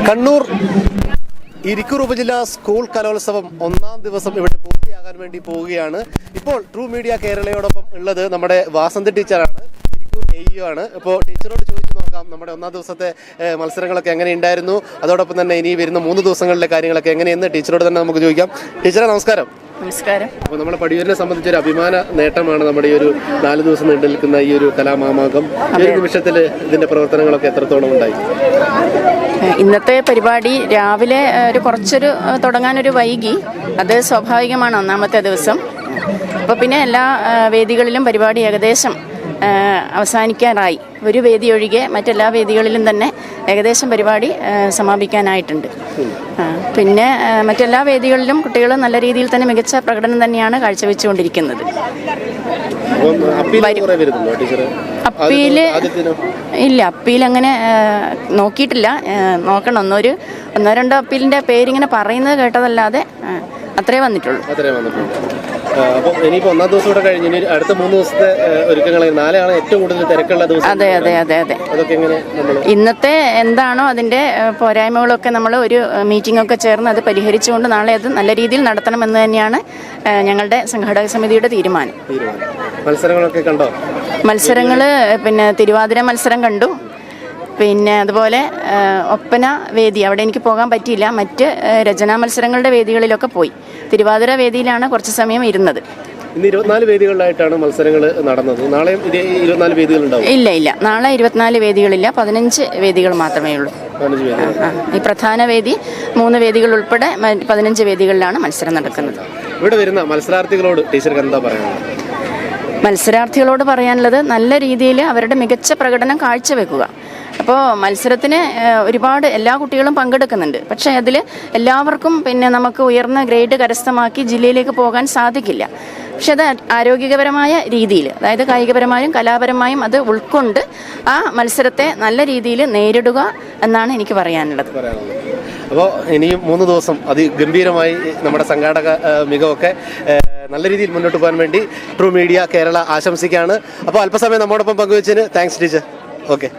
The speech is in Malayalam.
കണ്ണൂർ ഇരിക്കൂർ ഉപജില്ലാ സ്കൂൾ കലോത്സവം ഒന്നാം ദിവസം ഇവിടെ പൂർത്തിയാകാൻ വേണ്ടി പോവുകയാണ്. ഇപ്പോൾ ട്രൂ മീഡിയ കേരളയോടൊപ്പം ഉള്ളത് നമ്മുടെ വാസന്തി ടീച്ചറാണ്, ഇരിക്കൂർ AEO ആണ്. ഇപ്പോൾ ടീച്ചറോട് ചോദിച്ചു നോക്കാം, നമ്മുടെ ഒന്നാം ദിവസത്തെ മത്സരങ്ങളൊക്കെ എങ്ങനെ ഉണ്ടായിരുന്നു, അതോടൊപ്പം തന്നെ ഇനി വരുന്ന 3 ദിവസങ്ങളിലെ കാര്യങ്ങളൊക്കെ എങ്ങനെയെന്ന് ടീച്ചറോട് തന്നെ നമുക്ക് ചോദിക്കാം. ടീച്ചറെ നമസ്കാരം. നമസ്കാരം. അപ്പോൾ നമ്മുടെ പടിയൂരിനെ സംബന്ധിച്ചൊരു അഭിമാന നേട്ടമാണ് നമ്മുടെ ഈ ഒരു 4 ദിവസം നീണ്ടു നിൽക്കുന്ന ഈ ഒരു കലാമാമാകം. ഈ നിമിഷത്തിൽ ഇതിന്റെ പ്രവർത്തനങ്ങളൊക്കെ എത്രത്തോളം ഉണ്ടായി? ഇന്നത്തെ പരിപാടി രാവിലെ കുറച്ചൊരു തുടങ്ങാനൊരു വൈകി, അത് സ്വാഭാവികമാണ്, ഒന്നാമത്തെ ദിവസം. അപ്പോൾ പിന്നെ എല്ലാ വേദികളിലും പരിപാടി ഏകദേശം അവസാനിക്കാറായി. ഒരു വേദി ഒഴികെ മറ്റെല്ലാ വേദികളിലും തന്നെ ഏകദേശം പരിപാടി സമാപിക്കാനായിട്ടുണ്ട്. പിന്നെ മറ്റെല്ലാ വേദികളിലും കുട്ടികൾ നല്ല രീതിയിൽ തന്നെ മികച്ച പ്രകടനം തന്നെയാണ് കാഴ്ചവെച്ചുകൊണ്ടിരിക്കുന്നത്. അപ്പീല് ഇല്ല, അപ്പീൽ അങ്ങനെ നോക്കിയിട്ടില്ല, നോക്കണം. ഒന്നോ രണ്ടോ അപ്പീലിൻ്റെ പേരിങ്ങനെ പറയുന്നത് കേട്ടതല്ലാതെ അത്രേ വന്നിട്ടുള്ളൂ. അപ്പോൾ ഇനിയിപ്പോൾ ഒന്നാം ദിവസം കൂടെ കഴിഞ്ഞ് ഇനി അടുത്ത 3 ദിവസത്തെ ഒരുക്കങ്ങൾ, നാളെയാണ് ഏറ്റവും കൂടുതൽ തിരക്കുള്ള ദിവസം. അതെ. അതൊക്കെ എങ്ങനെ ഇന്നത്തെ എന്താണോ അതിൻ്റെ പോരായ്മകളൊക്കെ നമ്മൾ ഒരു മീറ്റിംഗ് ഒക്കെ ചേർന്ന് അത് പരിഹരിച്ചുകൊണ്ട് നാളെ അത് നല്ല രീതിയിൽ നടത്തണമെന്ന് തന്നെയാണ് ഞങ്ങളുടെ സംഘാടക സമിതിയുടെ തീരുമാനം. മത്സരങ്ങളൊക്കെ കണ്ടോ? മത്സരങ്ങൾ പിന്നെ തിരുവാതിര മത്സരം കണ്ടു, പിന്നെ അതുപോലെ ഒപ്പന വേദി, അവിടെ എനിക്ക് പോകാൻ പറ്റിയില്ല. മറ്റ് രചനാ മത്സരങ്ങളുടെ വേദികളിലൊക്കെ പോയി. തിരുവാതിര വേദിയിലാണ് കുറച്ച് സമയം ഇരുന്നത്. ഇന്ന് 24 വേദികളിലായിട്ടാണ് മത്സരങ്ങൾ നടന്നത്. നാളെയും ഇതേ 24 വേദികളുണ്ടാവും? ഇല്ല, നാളെ 24 വേദികളില്ല, 15 വേദികൾ മാത്രമേ ഉള്ളൂ. ഈ പ്രധാന വേദി 3 വേദികൾ ഉൾപ്പെടെ 15 വേദികളിലാണ് മത്സരം നടക്കുന്നത്. ഇവിടെ വരുന്ന മത്സരാർത്ഥികളോട് ടീച്ചർക്ക് എന്താ പറയാനുള്ളത്? മത്സരാർത്ഥികളോട് പറയാനുള്ളത് നല്ല രീതിയിൽ അവരുടെ മികച്ച പ്രകടനം കാഴ്ചവെക്കുക. അപ്പോൾ മത്സരത്തിന് ഒരുപാട് എല്ലാ കുട്ടികളും പങ്കെടുക്കുന്നുണ്ട്. പക്ഷേ അതിൽ എല്ലാവർക്കും പിന്നെ നമുക്ക് ഉയർന്ന ഗ്രേഡ് കരസ്ഥമാക്കി ജില്ലയിലേക്ക് പോകാൻ സാധിക്കില്ല. പക്ഷെ അത് ആരോഗ്യകരമായ രീതിയിൽ, അതായത് കായികപരമായും കലാപരമായും അത് ഉൾക്കൊണ്ട് ആ മത്സരത്തെ നല്ല രീതിയിൽ നേരിടുക എന്നാണ് എനിക്ക് പറയാനുള്ളത്. അപ്പോൾ ഇനിയും 3 ദിവസം അതിഗംഭീരമായി നമ്മുടെ സംഘാടക മികവൊക്കെ നല്ല രീതിയിൽ മുന്നോട്ട് പോകാൻ വേണ്ടി ട്രൂ മീഡിയ കേരള ആശംസിക്കുകയാണ്. അപ്പോൾ അല്പസമയം നമ്മോടൊപ്പം പങ്കുവച്ചതിന് താങ്ക്സ് ടീച്ചർ. ഓക്കെ.